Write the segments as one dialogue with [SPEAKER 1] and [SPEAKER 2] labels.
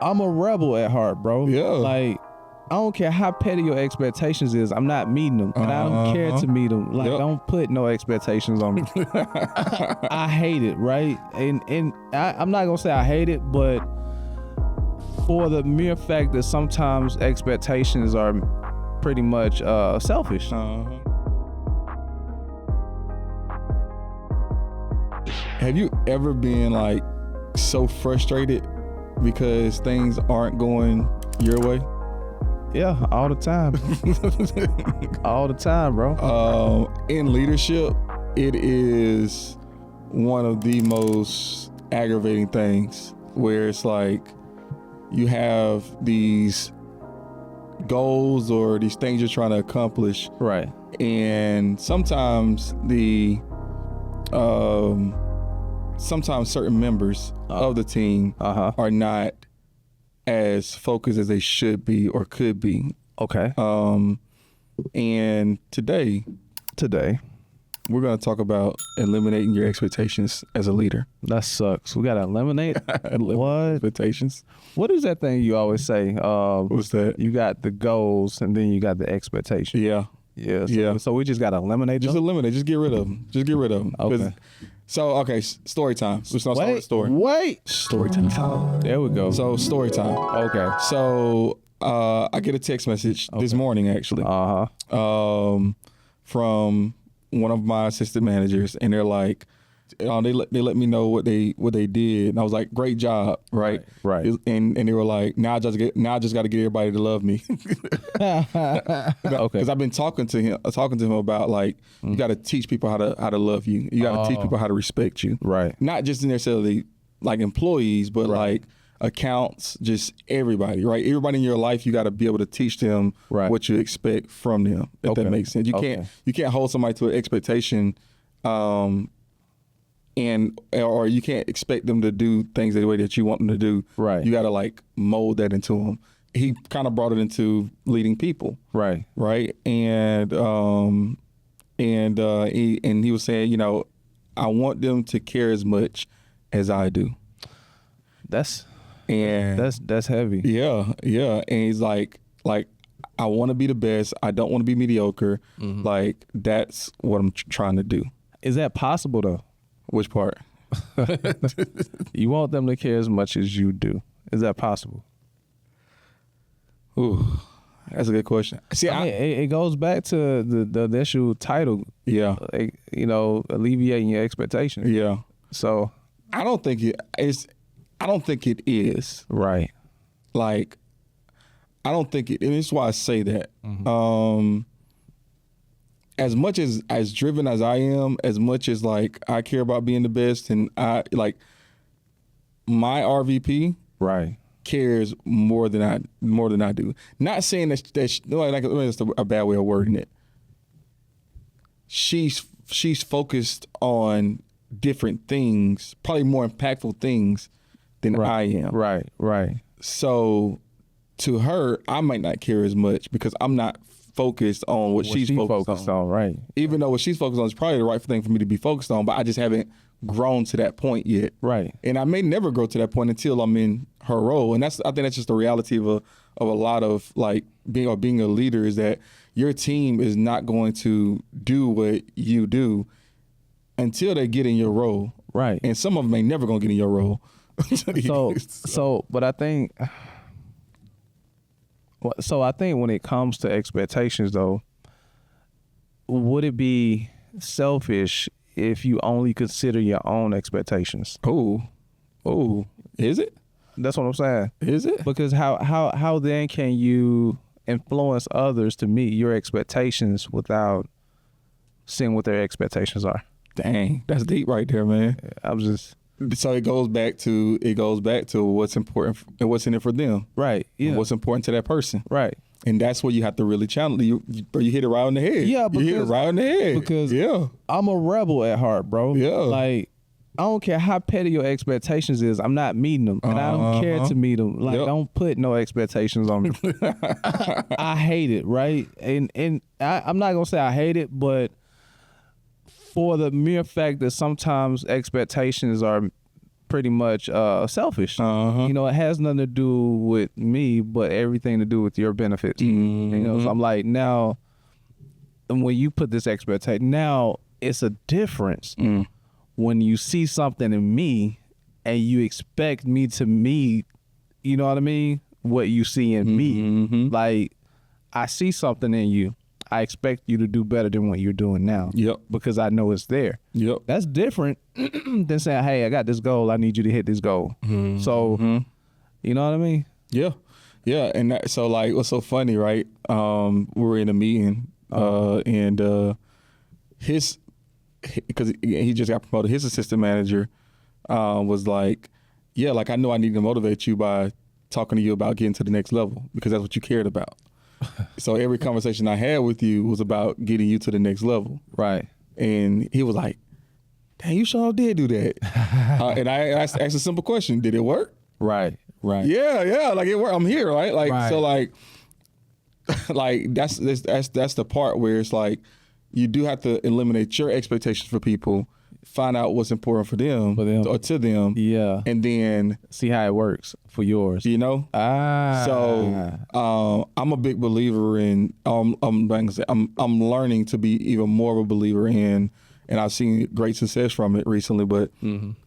[SPEAKER 1] I'm a rebel at heart, bro.
[SPEAKER 2] Yeah.
[SPEAKER 1] Like, I don't care how petty your expectations is. I'm not meeting them, and I don't care to meet them. Like, don't put no expectations on me. I hate it, right? And I'm not gonna say I hate it, but for the mere fact that sometimes expectations are pretty much selfish.
[SPEAKER 2] Have you ever been like so frustrated because things aren't going your way?
[SPEAKER 1] Yeah, all the time. All the time, bro.
[SPEAKER 2] In leadership, it is one of the most aggravating things where it's like you have these goals or these things you're trying to accomplish.
[SPEAKER 1] Right.
[SPEAKER 2] And sometimes sometimes certain members of the team are not as focused as they should be or could be.
[SPEAKER 1] Okay.
[SPEAKER 2] And today we're going to talk about eliminating your expectations as a leader.
[SPEAKER 1] That sucks. We got to eliminate what?
[SPEAKER 2] Expectations.
[SPEAKER 1] What is that thing you always say?
[SPEAKER 2] What's that?
[SPEAKER 1] You got the goals and then you got the expectations.
[SPEAKER 2] Yeah.
[SPEAKER 1] Yeah. So we just got to eliminate them?
[SPEAKER 2] Just eliminate. Just get rid of them.
[SPEAKER 1] Okay.
[SPEAKER 2] So, story time. We're going to start with a story.
[SPEAKER 1] Wait.
[SPEAKER 2] Story time.
[SPEAKER 1] There we go.
[SPEAKER 2] So, story time.
[SPEAKER 1] Okay.
[SPEAKER 2] So, I get a text message this morning, actually, from one of my assistant managers, and they're like, they let me know what they did, and I was like, great job, right? And they were like, now I just got to get everybody to love me.
[SPEAKER 1] Okay.
[SPEAKER 2] Because I've been talking to him about like, you got to teach people how to love you. You got to teach people how to respect you.
[SPEAKER 1] Right.
[SPEAKER 2] Not just necessarily like employees, but like accounts, just everybody, right? Everybody in your life, you got to be able to teach them what you expect from them. If that makes sense. You can't hold somebody to an expectation, or you can't expect them to do things the way that you want them to do. Right. You got to like mold that into them. He kind of brought it into leading people. Right. And he was saying, you know, I want them to care as much as I do.
[SPEAKER 1] That's heavy.
[SPEAKER 2] Yeah. And he's like I want to be the best. I don't want to be mediocre. Like that's what I'm trying to do.
[SPEAKER 1] Is that possible though?
[SPEAKER 2] Which part?
[SPEAKER 1] You want them to care as much as you do. Is that possible?
[SPEAKER 2] Ooh, that's a good question. See,
[SPEAKER 1] it goes back to the initial title. Yeah. Like, you know, alleviating your expectations.
[SPEAKER 2] Yeah.
[SPEAKER 1] So
[SPEAKER 2] I don't think it is.
[SPEAKER 1] Right.
[SPEAKER 2] Like, I don't think it, and this is why I say that. As much as driven as I am, as much as like I care about being the best, and I like my RVP cares more than I do. Not saying that's a bad way of wording it. She's focused on different things, probably more impactful things than I am. Right. So to her, I might not care as much because I'm not focused on what she's focused on.
[SPEAKER 1] Right.
[SPEAKER 2] Even though what she's focused on is probably the right thing for me to be focused on, but I just haven't grown to that point yet. Right. And I may never grow to that point until I'm in her role. And I think that's just the reality of a lot of like being a leader, is that your team is not going to do what you do until they get in your role. Right. And some of them ain't never gonna get in your role.
[SPEAKER 1] But I think when it comes to expectations though, would it be selfish if you only consider your own expectations?
[SPEAKER 2] Oh, is it?
[SPEAKER 1] That's what I'm saying.
[SPEAKER 2] Is it?
[SPEAKER 1] Because how then can you influence others to meet your expectations without seeing what their expectations are?
[SPEAKER 2] Dang, that's deep right there, man. So it goes back to what's important and what's in it for them. Right. Yeah. What's important to that person. Right. And that's where you have to really challenge you hit it right on the head.
[SPEAKER 1] Yeah,
[SPEAKER 2] you hit it right on the head.
[SPEAKER 1] Because I'm a rebel at heart, bro. Yeah. Like, I don't care how petty your expectations is. I'm not meeting them, and I don't care to meet them. Like, don't put no expectations on me. I hate it, right? And I'm not gonna say I hate it, but for the mere fact that sometimes expectations are pretty much selfish.
[SPEAKER 2] Uh-huh.
[SPEAKER 1] You know, it has nothing to do with me, but everything to do with your benefits.
[SPEAKER 2] Mm-hmm.
[SPEAKER 1] You know, so I'm like, now, when you put this expectation, now it's a difference when you see something in me and you expect me to meet, you know what I mean, what you see in me. Like, I see something in you. I expect you to do better than what you're doing now.
[SPEAKER 2] Yep.
[SPEAKER 1] Because I know it's there.
[SPEAKER 2] Yep.
[SPEAKER 1] That's different than saying, hey, I got this goal. I need you to hit this goal. So, you know what I mean?
[SPEAKER 2] Yeah. Yeah. And that, so, like, what's so funny, right? We were in a meeting and because he just got promoted, his assistant manager was like, yeah, like, I know I need to motivate you by talking to you about getting to the next level because that's what you cared about. So every conversation I had with you was about getting you to the next level.
[SPEAKER 1] Right.
[SPEAKER 2] And he was like, dang, you sure did do that. And I asked a simple question. Did it work?
[SPEAKER 1] Right. Right.
[SPEAKER 2] Yeah. Like, it worked. I'm here, right? Like,
[SPEAKER 1] right.
[SPEAKER 2] So like that's the part where it's like, you do have to eliminate your expectations for people, find out what's important for them or to them. Yeah. And then
[SPEAKER 1] see how it works for yours.
[SPEAKER 2] You know? So I'm a big believer in I'm learning to be even more of a believer in, and I've seen great success from it recently, but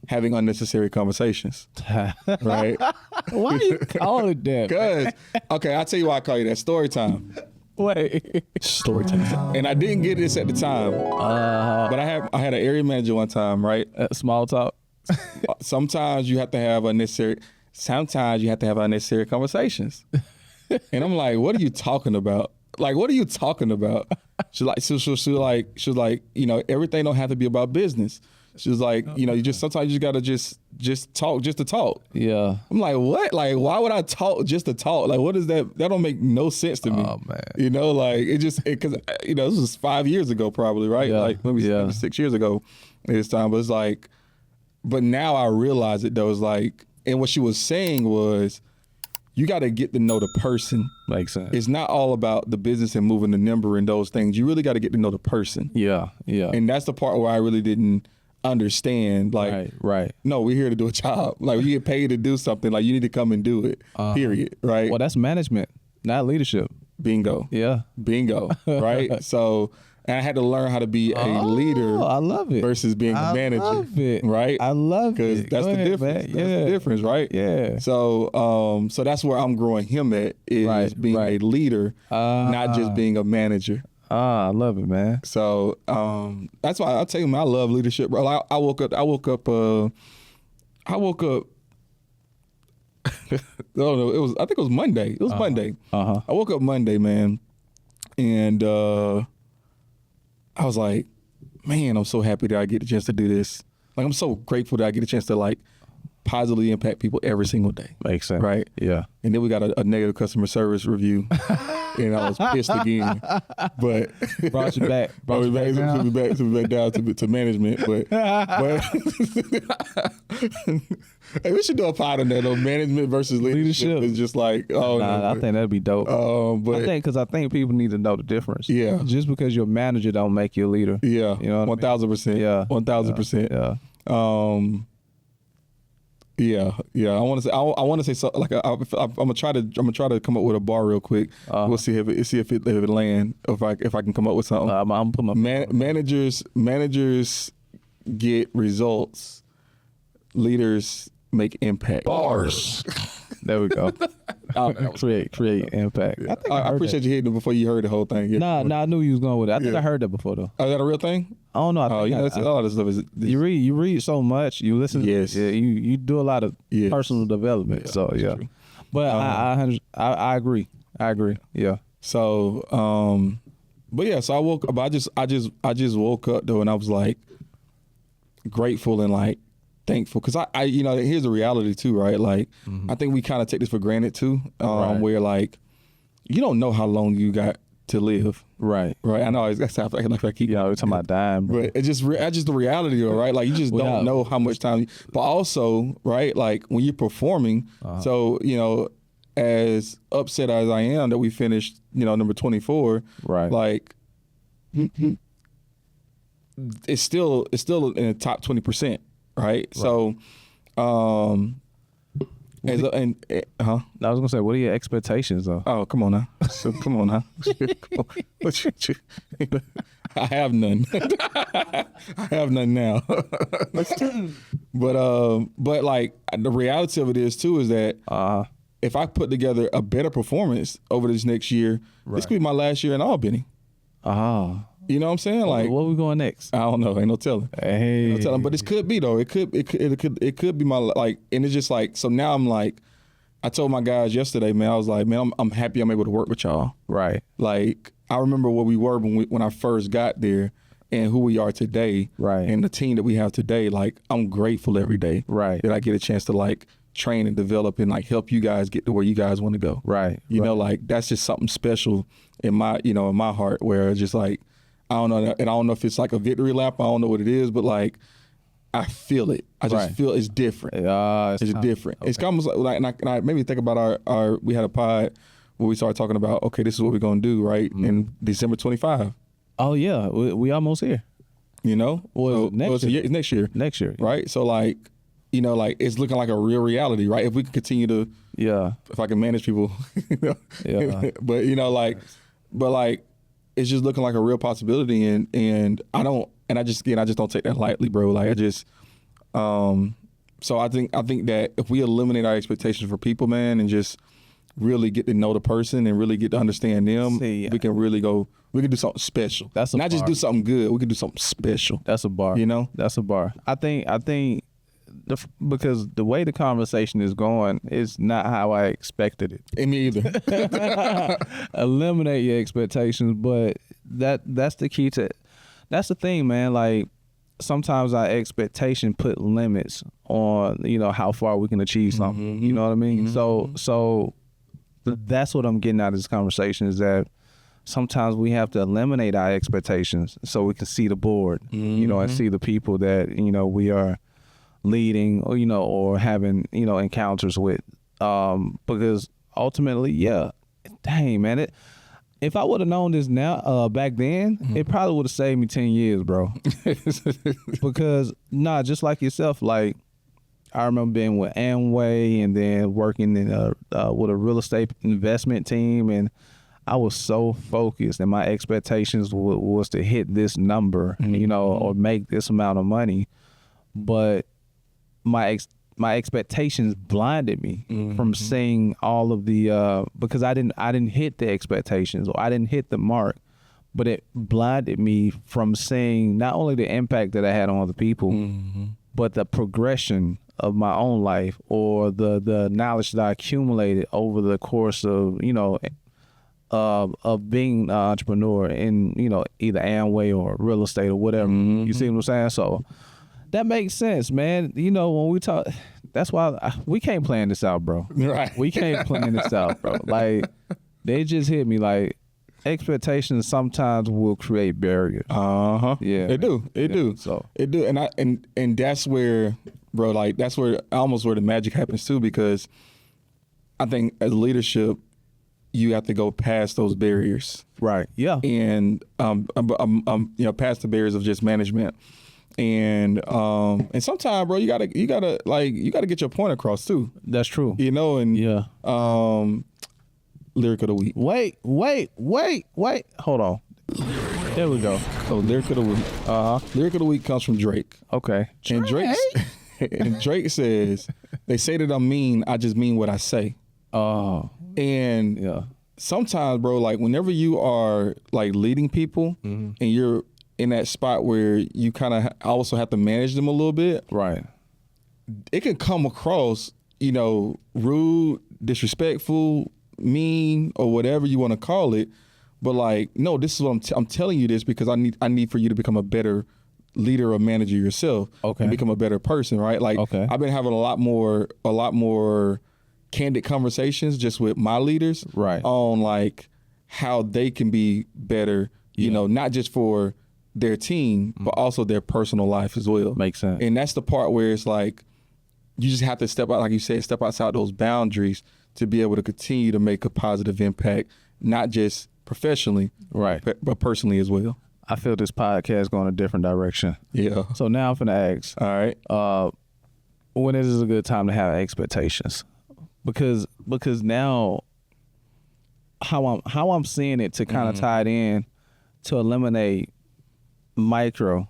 [SPEAKER 2] having unnecessary conversations. Right?
[SPEAKER 1] Why you call it that?
[SPEAKER 2] Because okay, I'll tell you why I call you that. Story time.
[SPEAKER 1] Wait.
[SPEAKER 2] Story time. And I didn't get this at the time, but I had an area manager one time, right?
[SPEAKER 1] Small talk.
[SPEAKER 2] Sometimes you have to have unnecessary conversations. And I'm like, what are you talking about? Like, what are you talking about? She's like, you know, everything don't have to be about business. She was like, you know, sometimes you gotta just talk just to talk. Yeah. I'm like, what? Like, why would I talk just to talk? Like, what is that? That don't make no sense to me. Oh man. You know, like because you know, this was 5 years ago probably, right? Yeah. Like maybe 6 years ago this time. But it's like, but now I realize it though. It's like, and what she was saying was, you got to get to know the person. Makes sense. It's not all about the business and moving the number and those things. You really got to get to know the person. Yeah. Yeah. And that's the part where I really didn't understand. Like, right. No, we're here to do a job. Like, you get paid to do something. Like, you need to come and do it. Period. Right.
[SPEAKER 1] Well, that's management, not leadership.
[SPEAKER 2] Bingo. Yeah. Bingo. Right. So, and I had to learn how to be a leader.
[SPEAKER 1] I love it.
[SPEAKER 2] Versus being a manager. I love it. Right.
[SPEAKER 1] I love it.
[SPEAKER 2] Because that's the difference. That's the difference, right? Yeah. So, so that's where I'm growing him at is being a leader, not just being a manager.
[SPEAKER 1] I love it, man.
[SPEAKER 2] So, that's why I'll tell you, man, I love leadership, bro. I woke up. No, I think it was Monday. It was Monday. I woke up Monday, man, and I was like, man, I'm so happy that I get the chance to do this. Like, I'm so grateful that I get a chance to like positively impact people every single day. Makes sense. Right? Yeah. And then we got a negative customer service review. And I was pissed again. But
[SPEAKER 1] brought you back.
[SPEAKER 2] Brought me back down to management. But hey, we should do a pod on that though. Management versus leadership is just like, oh no.
[SPEAKER 1] I think that'd be dope. But I think people need to know the difference. Yeah. Just because you're a manager don't make you a leader.
[SPEAKER 2] Yeah.
[SPEAKER 1] You know what
[SPEAKER 2] 1,000%. Yeah. 1,000%. Yeah. Yeah. I want to say so. Like I'm gonna try to come up with a bar real quick. We'll see if it land. If I can come up with something. I'm put my managers get results. Leaders make impact.
[SPEAKER 1] Bars. There we go. create impact.
[SPEAKER 2] Yeah. I appreciate you hitting it before you heard the whole thing. Yeah.
[SPEAKER 1] Nah, I knew you was going with it. I think I heard that before though.
[SPEAKER 2] Oh, is that a real thing?
[SPEAKER 1] I don't know.
[SPEAKER 2] All this stuff is.
[SPEAKER 1] You read so much. You listen.
[SPEAKER 2] Yes.
[SPEAKER 1] Yeah. You do a lot of personal development. Yeah, so yeah. True. But I agree. Yeah.
[SPEAKER 2] So but yeah. So I woke up. I just woke up though, and I was like grateful and like thankful because I you know, here's the reality too, right? Like I think we kind of take this for granted too, where like you don't know how long you got to live. Right. I know that's how I keep.
[SPEAKER 1] Yeah, we're talking about dying, bro.
[SPEAKER 2] But it's just the reality, though, right? Like you just don't know how much time. But also, right? Like when you're performing, so you know, as upset as I am that we finished, you know, number 24. Right. Like it's still in the top 20%. Right. So
[SPEAKER 1] I was gonna say, what are your expectations though?
[SPEAKER 2] Oh, come on now. Come on now. I have none. I have none now. But like the reality of it is too is that if I put together a better performance over this next year, this could be my last year in Albany. You know what I'm saying? Like,
[SPEAKER 1] where we going next?
[SPEAKER 2] I don't know. Ain't no telling.
[SPEAKER 1] Hey,
[SPEAKER 2] no telling. But this could be though. It could be my like. And it's just like, so now I'm like, I told my guys yesterday, man. I was like, man, I'm happy I'm able to work with y'all.
[SPEAKER 1] Right.
[SPEAKER 2] Like, I remember what we were when I first got there, and who we are today. Right. And the team that we have today. Like, I'm grateful every day. Right. That I get a chance to like train and develop and like help you guys get to where you guys want to go. Right. You know, like that's just something special in my heart, where it's just like, I don't know, and I don't know if it's like a victory lap. I don't know what it is, but like, I feel it. I just feel it's different. It's different. Okay. It's almost like, and I made me think about our. We had a pod where we started talking about, okay, this is what we're gonna do, right? In December 25.
[SPEAKER 1] Oh yeah, we almost here.
[SPEAKER 2] You know,
[SPEAKER 1] next year.
[SPEAKER 2] Next year, right? So like, you know, like it's looking like a real reality, right? If we can continue to, if I can manage people, but you know, like, but like. It's just looking like a real possibility, and I just don't take that lightly, bro. Like I just, so I think that if we eliminate our expectations for people, man, and just really get to know the person and really get to understand them, we can really go. We can do something special. That's a bar. Not just do something good. We can do something special. That's a bar. You know,
[SPEAKER 1] that's a bar. I think. Because the way the conversation is going is not how I expected it.
[SPEAKER 2] Me either.
[SPEAKER 1] Eliminate your expectations, but that's the key to. That's the thing, man. Like sometimes our expectation put limits on how far we can achieve something. You know what I mean? So that's what I'm getting out of this conversation is that sometimes we have to eliminate our expectations so we can see the board, and see the people that we are leading or having encounters with, because ultimately, dang man, if I would have known this now back then, it probably would have saved me 10 years, bro. Because just like yourself, like I remember being with Amway and then working in with a real estate investment team, and I was so focused, and my expectations was to hit this number, or make this amount of money, but my expectations blinded me from seeing all of the because I didn't hit the expectations, or I didn't hit the mark, but it blinded me from seeing not only the impact that I had on other people, but the progression of my own life, or the knowledge that I accumulated over the course of of being an entrepreneur in either Amway or real estate or whatever. You see what I'm saying? So that makes sense, man. When we talk, that's why we can't plan this out, bro. Right. We can't plan this out, bro. Like, they just hit me like expectations sometimes will create barriers. Yeah.
[SPEAKER 2] It do.
[SPEAKER 1] So
[SPEAKER 2] it do. And that's where, bro, like that's where almost where the magic happens too, because I think as leadership, you have to go past those barriers.
[SPEAKER 1] Right. Yeah.
[SPEAKER 2] And past the barriers of just management. And sometimes, bro, you gotta get your point across too.
[SPEAKER 1] That's true.
[SPEAKER 2] And lyric of the week.
[SPEAKER 1] Wait. Hold on. There we go.
[SPEAKER 2] So lyric of the week. Lyric of the week comes from Drake.
[SPEAKER 1] Okay.
[SPEAKER 2] And Drake says, "They say that I'm mean. I just mean what I say." And sometimes, bro, like whenever you are like leading people and you're in that spot where you kind of also have to manage them a little bit,
[SPEAKER 1] right?
[SPEAKER 2] It can come across, rude, disrespectful, mean, or whatever you want to call it. But like, no, this is what I'm telling you this because I need for you to become a better leader or manager yourself, and become a better person, right? Like, I've been having a lot more candid conversations just with my leaders,
[SPEAKER 1] right,
[SPEAKER 2] on like how they can be better, not just for their team, but also their personal life as well.
[SPEAKER 1] Makes sense.
[SPEAKER 2] And that's the part where it's like, you just have to step out, like you said, step outside those boundaries to be able to continue to make a positive impact, not just professionally,
[SPEAKER 1] right,
[SPEAKER 2] but personally as well.
[SPEAKER 1] I feel this podcast going a different direction.
[SPEAKER 2] Yeah.
[SPEAKER 1] So now I'm finna ask.
[SPEAKER 2] All right.
[SPEAKER 1] When it is a good time to have expectations, because now how I'm seeing it to kind of tie it in to eliminate micro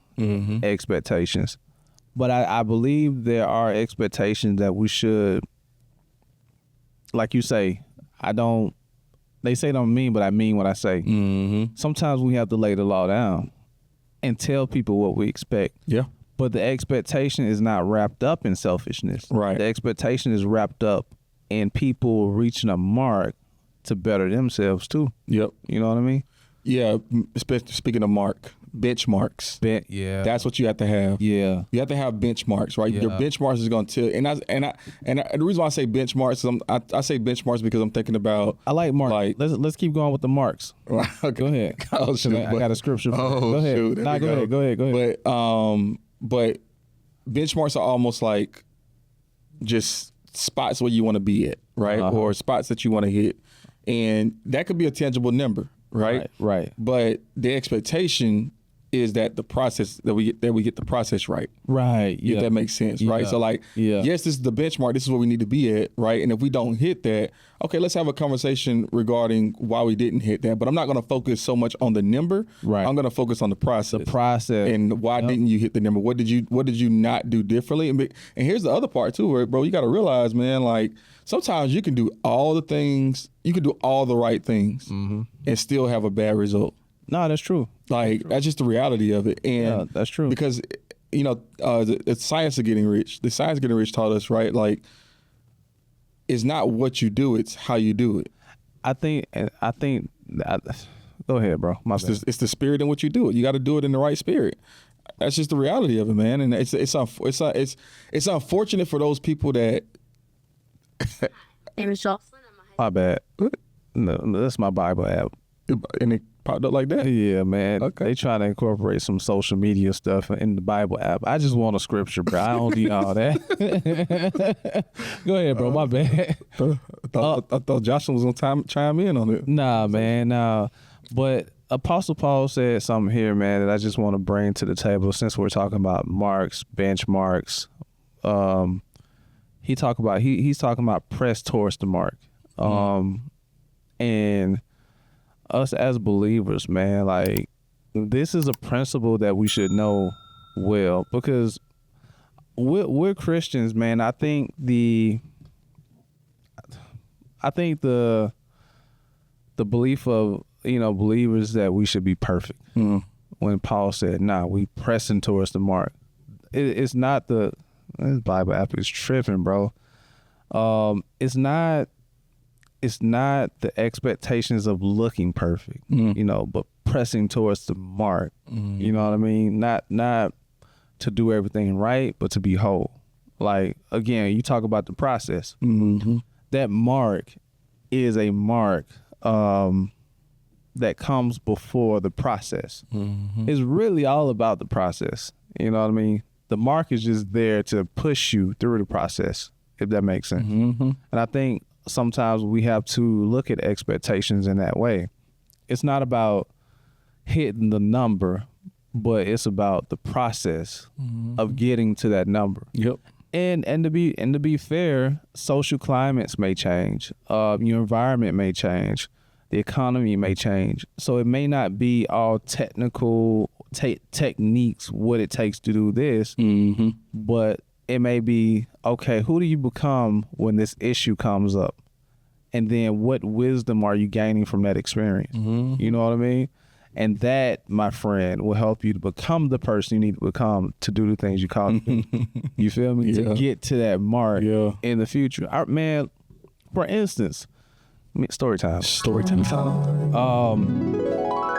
[SPEAKER 1] expectations, but I believe there are expectations that we should, like you say, they say don't mean, but I mean what I say. Sometimes we have to lay the law down and tell people what we expect.
[SPEAKER 2] Yeah.
[SPEAKER 1] But the expectation is not wrapped up in selfishness.
[SPEAKER 2] Right.
[SPEAKER 1] The expectation is wrapped up in people reaching a mark to better themselves too.
[SPEAKER 2] Yep.
[SPEAKER 1] You know what I mean?
[SPEAKER 2] Yeah. Speaking of benchmarks.
[SPEAKER 1] Yeah.
[SPEAKER 2] That's what you have to have.
[SPEAKER 1] Yeah.
[SPEAKER 2] You have to have benchmarks, right?
[SPEAKER 1] Yeah.
[SPEAKER 2] Your benchmarks is going to tell. And the reason why I say benchmarks is I say benchmarks because I'm thinking about.
[SPEAKER 1] I like marks. Like, let's keep going with the marks.
[SPEAKER 2] Okay.
[SPEAKER 1] Go ahead.
[SPEAKER 2] Oh, shoot,
[SPEAKER 1] I got a scripture. Go ahead.
[SPEAKER 2] Shoot,
[SPEAKER 1] Go ahead.
[SPEAKER 2] But benchmarks are almost like just spots where you want to be at, right? Or spots that you want to hit. And that could be a tangible number, right?
[SPEAKER 1] Right.
[SPEAKER 2] But the expectation is that the process that we get the process right.
[SPEAKER 1] Right.
[SPEAKER 2] If that makes sense, right? So yes, this is the benchmark. This is where we need to be at, right? And if we don't hit that, okay, let's have a conversation regarding why we didn't hit that. But I'm not going to focus so much on the number.
[SPEAKER 1] Right.
[SPEAKER 2] I'm going to focus on the process.
[SPEAKER 1] And
[SPEAKER 2] why didn't you hit the number? What did you not do differently? And here's the other part too, bro. You got to realize, man, like sometimes you can do all the things, you can do all the right things, and still have a bad result.
[SPEAKER 1] No, that's true.
[SPEAKER 2] That's just the reality of it. And
[SPEAKER 1] yeah, that's true.
[SPEAKER 2] Because, the science of getting rich, taught us, right? Like, it's not what you do, it's how you do it.
[SPEAKER 1] I think go ahead, bro.
[SPEAKER 2] It's the spirit in which you do it. You got to do it in the right spirit. That's just the reality of it, man. And it's unfortunate for those people that.
[SPEAKER 1] My bad. No, that's my Bible app.
[SPEAKER 2] And it popped up like that?
[SPEAKER 1] Yeah, man.
[SPEAKER 2] Okay.
[SPEAKER 1] They try to incorporate some social media stuff in the Bible app. I just want a scripture, bro. I don't need all that. Go ahead, bro. My bad.
[SPEAKER 2] I thought Joshua was going to chime in on it.
[SPEAKER 1] Nah, man. Nah. But Apostle Paul said something here, man, that I just want to bring to the table since we're talking about marks, benchmarks. He's talking about press towards the mark. And us as believers, man, like this is a principle that we should know well because we're Christians, man. I think the belief of believers that we should be perfect. When Paul said, we pressing towards the mark. It's not this Bible app is tripping, bro. It's not the expectations of looking perfect, but pressing towards the mark. You know what I mean? Not to do everything right, but to be whole. Like, again, you talk about the process. That mark is a mark that comes before the process. It's really all about the process. You know what I mean? The mark is just there to push you through the process, if that makes sense. And I think sometimes we have to look at expectations in that way. It's not about hitting the number, but it's about the process of getting to that number.
[SPEAKER 2] Yep.
[SPEAKER 1] And to be fair, social climates may change. Your environment may change. The economy may change. So it may not be all technical techniques what it takes to do this, but it may be, okay, who do you become when this issue comes up? And then what wisdom are you gaining from that experience? You know what I mean? And that, my friend, will help you to become the person you need to become to do the things you call to do. You feel me? To get to that mark in the future. Man, for instance, story time.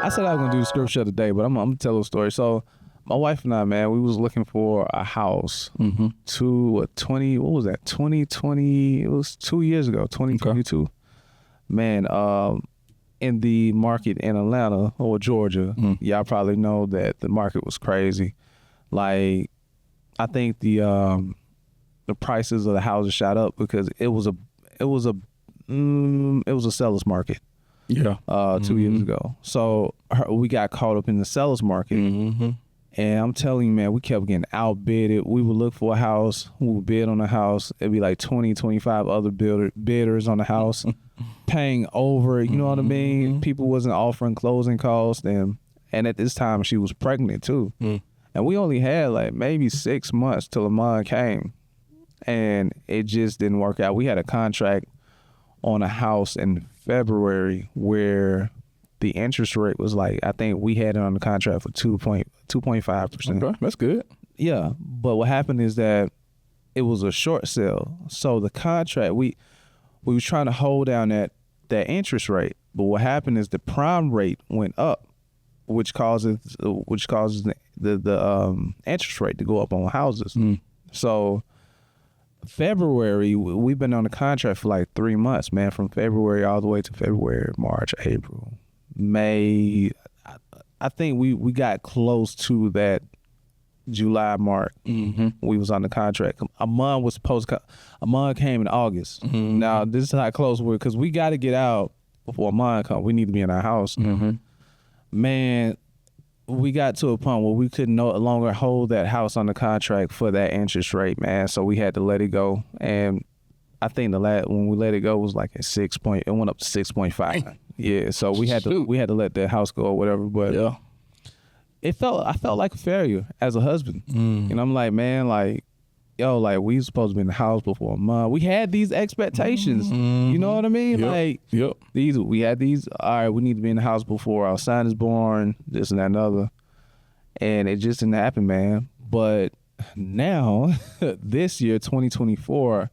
[SPEAKER 1] I said I was going to do the scripture today, but I'm going to tell a story. So my wife and I, man, we was looking for a house to 2020, it was 2 years ago, 2022. Okay. Man, in the market in Atlanta or Georgia, y'all probably know that the market was crazy. Like, I think the prices of the houses shot up because it was a seller's market. 2 years ago. So we got caught up in the seller's market. And I'm telling you, man, we kept getting outbidded. We would look for a house. We would bid on a house. It'd be like 20, 25 other bidders on the house paying over. You know what I mean? People wasn't offering closing costs. And at this time, she was pregnant, too. And we only had like maybe 6 months till Amon came. And it just didn't work out. We had a contract on a house in February where the interest rate was like, I think we had it on the contract for 2.5%.
[SPEAKER 2] Okay, that's good.
[SPEAKER 1] Yeah, but what happened is that it was a short sale. So the contract, we was trying to hold down that interest rate, but what happened is the prime rate went up, which causes the interest rate to go up on houses. So February, we've been on the contract for like 3 months, man, from February all the way to February, March, April, May. I think we got close to that July mark. We was on the contract. Amon came in August. Now, this is how close we're, because we got to get out before Amon come. We need to be in our house. Man, we got to a point where we could no longer hold that house on the contract for that interest rate, man. So we had to let it go. And I think when we let it go was like at 6 point. It went up to 6.5. Yeah. So we had to let that house go or whatever. But
[SPEAKER 2] yeah,
[SPEAKER 1] I felt like a failure as a husband. And I'm like, man, like, yo, like we supposed to be in the house before a month. We had these expectations. You know what I mean? Like, we had these. All right, we need to be in the house before our son is born. This and that and other. And it just didn't happen, man. But now, this year, 2024.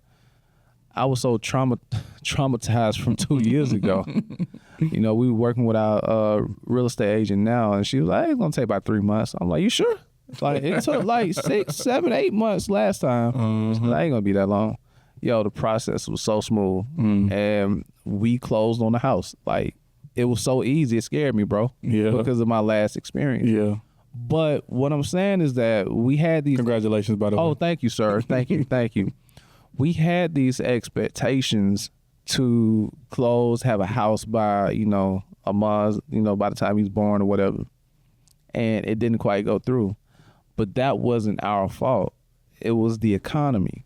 [SPEAKER 1] I was so traumatized from 2 years ago. You know, we were working with our real estate agent now, and she was like, hey, it's going to take about 3 months. I'm like, you sure? Like, it took like 6, 7, 8 months last time. So that ain't going to be that long. Yo, the process was so smooth. And we closed on the house. Like, it was so easy. It scared me, bro. Yeah. Because of my last experience. Yeah. But what I'm saying is that we had these.
[SPEAKER 2] Congratulations, by the way.
[SPEAKER 1] Oh, thank you, sir. Thank you. Thank you. We had these expectations to close, have a house by, a month, by the time he's born or whatever. And it didn't quite go through. But that wasn't our fault. It was the economy.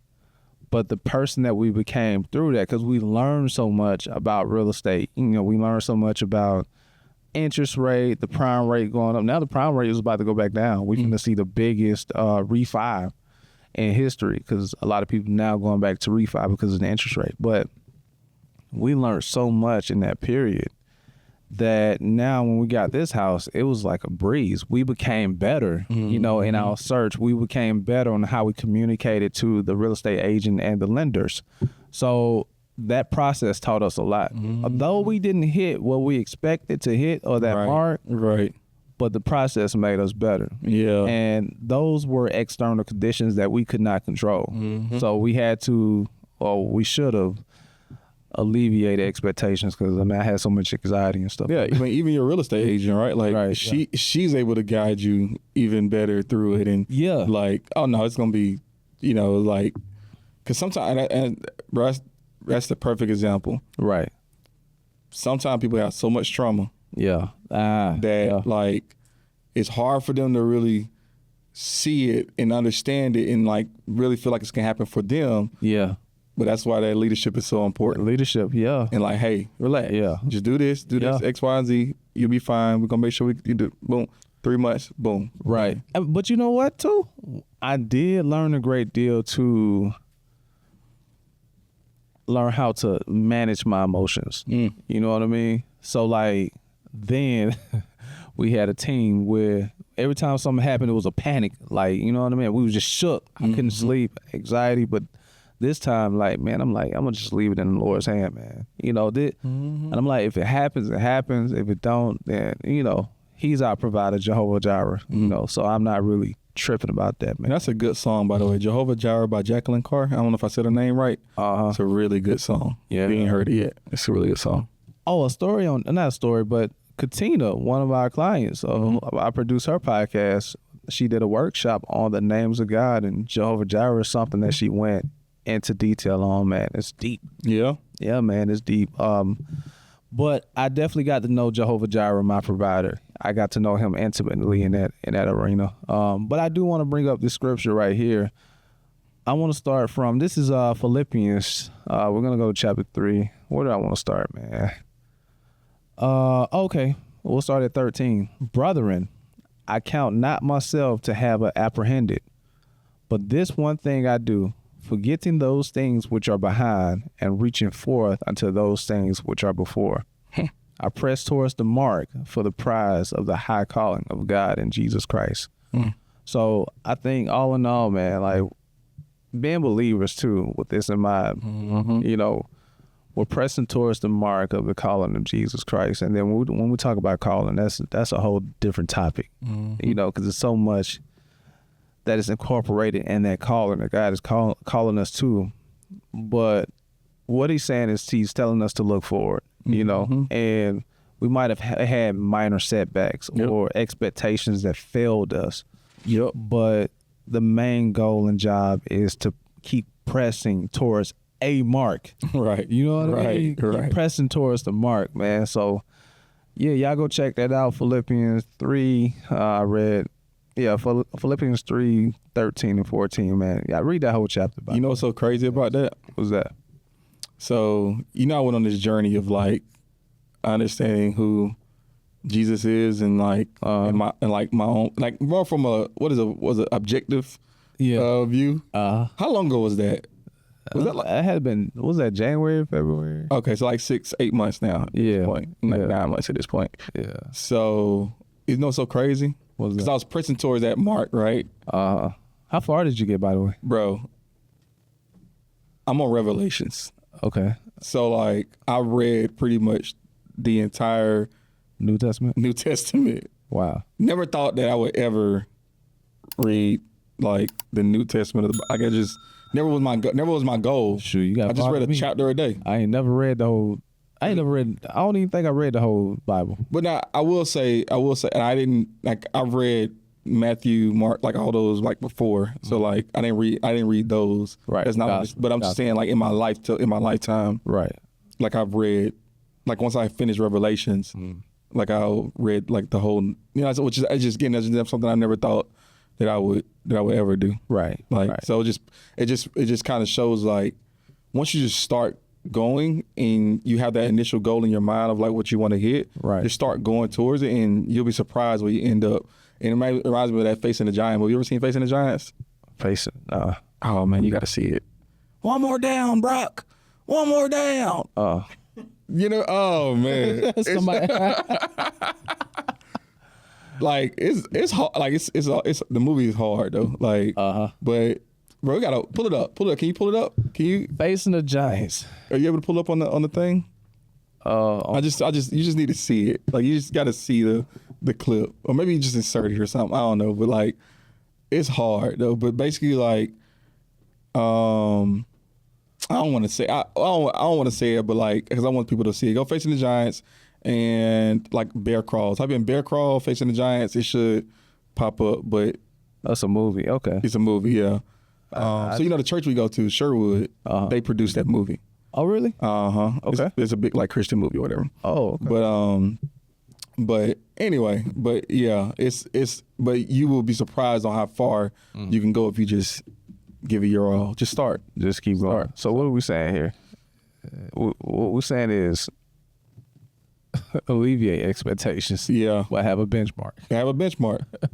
[SPEAKER 1] But the person that we became through that, because we learned so much about real estate. We learned so much about interest rate, the prime rate going up. Now the prime rate is about to go back down. We're going to see the biggest refi in history, because a lot of people now going back to refi because of the interest rate. But we learned so much in that period that now when we got this house, it was like a breeze. We became better, in our search. We became better on how we communicated to the real estate agent and the lenders. So that process taught us a lot. Although we didn't hit what we expected to hit or that mark, but the process made us better. Yeah. And those were external conditions that we could not control. So we had to, or we should have, alleviate expectations, because I had so much anxiety and stuff.
[SPEAKER 2] Yeah, even your real estate agent, right? Like she's able to guide you even better through it, and like, oh no, it's gonna be, like, because sometimes, and that's the perfect example, right? Sometimes people have so much trauma, like it's hard for them to really see it and understand it and like really feel like it's gonna happen for them. Yeah. But that's why that leadership is so important.
[SPEAKER 1] Leadership, yeah.
[SPEAKER 2] And like, hey, relax. Yeah. Just do this, X, Y, and Z. You'll be fine. We're going to make sure you do, boom, 3 months, boom.
[SPEAKER 1] Right. But you know what, too? I did learn a great deal to learn how to manage my emotions. You know what I mean? So, like, then we had a team where every time something happened, it was a panic. Like, you know what I mean? We was just shook. I couldn't sleep, anxiety, but this time, like, man, I'm like, I'm going to just leave it in the Lord's hand, man. And I'm like, if it happens, it happens. If it don't, then, he's our provider, Jehovah Jireh, so I'm not really tripping about that, man.
[SPEAKER 2] That's a good song, by the way. Jehovah Jireh by Jacqueline Carr. I don't know if I said her name right. It's a really good song. Yeah. You ain't heard it yet. It's a really good song.
[SPEAKER 1] Oh, not a story, but Katina, one of our clients, I produce her podcast. She did a workshop on the names of God, and Jehovah Jireh is something that she went into detail on, man. It's deep. Yeah, man, it's deep. But I definitely got to know Jehovah Jireh, my provider. I got to know him intimately in that arena. But I do want to bring up this scripture right here. I want to start from, this is Philippians. We're going to go to chapter 3. Where do I want to start, man? Okay, we'll start at 13. Brethren, I count not myself to have apprehended, but this one thing I do, forgetting those things which are behind and reaching forth unto those things which are before. I press towards the mark for the prize of the high calling of God in Jesus Christ. So I think all in all, man, like being believers too, with this in mind, you know, we're pressing towards the mark of the calling of Jesus Christ. And then when we talk about calling, that's a whole different topic, you know, because there's so much that is incorporated in that calling that God is calling us to. But what he's saying is he's telling us to look forward, you know, and we might have had minor setbacks or expectations that failed us. But the main goal and job is to keep pressing towards a mark. Right. You know what I mean? Keep pressing towards the mark, man. So, yeah, y'all go check that out. Philippians 3, I read. Yeah, Philippians 3, 13 and 14, man. Yeah, read that whole chapter.
[SPEAKER 2] You know what's so crazy about that?
[SPEAKER 1] What's that?
[SPEAKER 2] So, you know, I went on this journey of like understanding who Jesus is and like my own, like more from was it objective view. How long ago was that? Was that like,
[SPEAKER 1] it had been, was that January, February?
[SPEAKER 2] Okay, so like 6-8 months now at this point. Like 9 months at this point. Yeah. So, you know what's so crazy? Because I was pressing towards that mark, right?
[SPEAKER 1] How far did you get, by the way?
[SPEAKER 2] Bro, I'm on Revelations.
[SPEAKER 1] Okay.
[SPEAKER 2] So, like, I read pretty much the entire
[SPEAKER 1] New Testament.
[SPEAKER 2] Wow. Never thought that I would ever read, like, the New Testament. Like, I just, never was my goal.
[SPEAKER 1] Shoot, you got.
[SPEAKER 2] I just read a chapter a day.
[SPEAKER 1] I ain't never read the whole. I don't even think I read the whole Bible.
[SPEAKER 2] But now I will say, and I didn't, like, I read Matthew, Mark, like all those like before. So like I didn't read those.
[SPEAKER 1] Right.
[SPEAKER 2] That's not. But I'm just saying, like in my lifetime.
[SPEAKER 1] Right.
[SPEAKER 2] Like I've read, like once I finished Revelations, like I read like the whole. You know, which is that's something I never thought that I would ever do.
[SPEAKER 1] Right.
[SPEAKER 2] Like
[SPEAKER 1] right.
[SPEAKER 2] so, it just kind of shows like once you just start going and you have that initial goal in your mind of like what you want to hit,
[SPEAKER 1] right,
[SPEAKER 2] just start going towards it and you'll be surprised where you end up. And it reminds me of that Facing the Giant movie. You ever seen Facing the Giants? Oh man, you got to see it. One more down, Brock. One more down. You know, oh man. Like it's hard. Like it's the movie is hard though. Like but bro, you gotta pull it up. Can you pull it up? Can you?
[SPEAKER 1] Facing the Giants.
[SPEAKER 2] Are you able to pull up on the thing? You just need to see it. Like you just gotta see the clip, or maybe you just insert it or something. I don't know, but like it's hard though. But basically, like I don't want to say I don't want to say it, but like because I want people to see it. Go Facing the Giants and like bear crawls. Type in bear crawl Facing the Giants. It should pop up, but
[SPEAKER 1] that's a movie. Okay,
[SPEAKER 2] it's a movie. Yeah. So you know the church we go to, Sherwood, they produced that movie.
[SPEAKER 1] Oh really?
[SPEAKER 2] Okay. It's a big like Christian movie or whatever.
[SPEAKER 1] Oh, okay.
[SPEAKER 2] But anyway, but yeah, but you will be surprised on how far you can go if you just give it your all. Just start.
[SPEAKER 1] Just keep going. So what are we saying here? What we're saying is alleviate expectations.
[SPEAKER 2] Yeah.
[SPEAKER 1] But have a benchmark.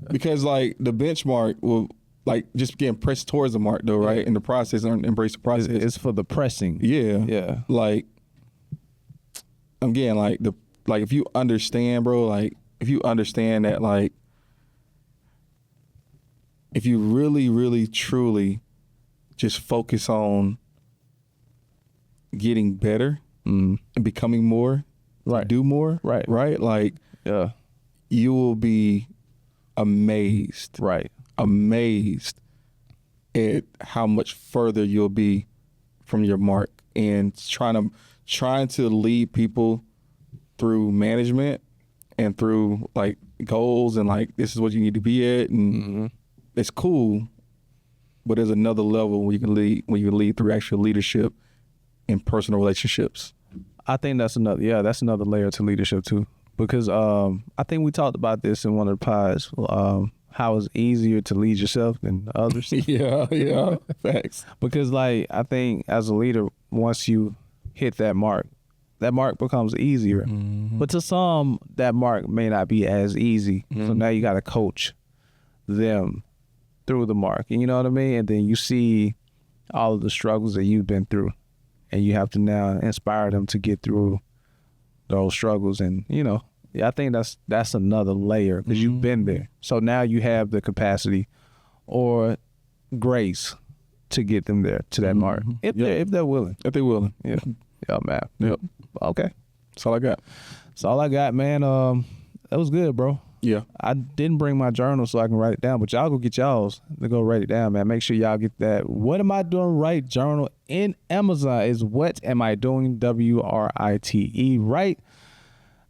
[SPEAKER 2] Because like the benchmark will like just getting pressed towards the mark though, right? In the process, and embrace the process.
[SPEAKER 1] It's for the pressing.
[SPEAKER 2] Yeah.
[SPEAKER 1] Yeah.
[SPEAKER 2] Like again, like if you understand, bro, like if you understand that, like if you really, really, truly just focus on getting better and becoming more,
[SPEAKER 1] right,
[SPEAKER 2] do more,
[SPEAKER 1] right,
[SPEAKER 2] like
[SPEAKER 1] yeah,
[SPEAKER 2] you will be amazed,
[SPEAKER 1] right,
[SPEAKER 2] amazed at how much further you'll be from your mark, and trying to lead people through management and through like goals and like this is what you need to be at, and it's cool, but there's another level where you can lead through actual leadership and personal relationships.
[SPEAKER 1] I think that's another layer to leadership too. Because I think we talked about this in one of the pods, how it's easier to lead yourself than others.
[SPEAKER 2] yeah, facts.
[SPEAKER 1] Because like I think as a leader, once you hit that mark becomes easier. Mm-hmm. But to some, that mark may not be as easy. Mm-hmm. So now you got to coach them through the mark. You know what I mean? And then you see all of the struggles that you've been through, and you have to now inspire them to get through those struggles. And I think that's another layer, because you've been there. So now you have the capacity or grace to get them there to that mark, if they're willing.
[SPEAKER 2] If they're willing.
[SPEAKER 1] Yeah. Yeah, man.
[SPEAKER 2] Yep.
[SPEAKER 1] Okay.
[SPEAKER 2] That's all I got.
[SPEAKER 1] That's all I got, man. That was good, bro.
[SPEAKER 2] Yeah.
[SPEAKER 1] I didn't bring my journal so I can write it down, but y'all go get y'all's to go write it down, man. Make sure y'all get that What Am I Doing Right journal in Amazon. Is What Am I Doing, WRITE, right?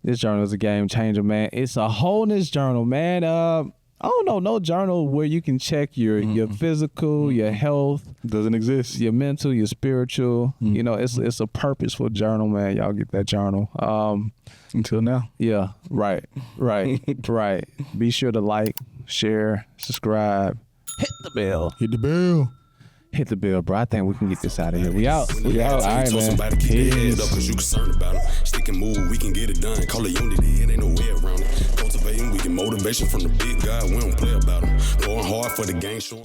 [SPEAKER 1] This journal is a game changer, man. It's a wholeness journal, man. I don't know, no journal where you can check your physical, your health.
[SPEAKER 2] Doesn't exist.
[SPEAKER 1] Your mental, your spiritual. It's a purposeful journal, man. Y'all get that journal.
[SPEAKER 2] Until now.
[SPEAKER 1] Yeah, right. Be sure to like, share, subscribe, hit the bell. Hit the bell, bro. I think we can get this out of here. We out. All right, man.
[SPEAKER 3] Peace. You concerned about them. Stick and move, we can get it done. Call it unity, it ain't no way around it. Cultivating, we get motivation from the big guy. We don't play about them. Going hard for the game, showing.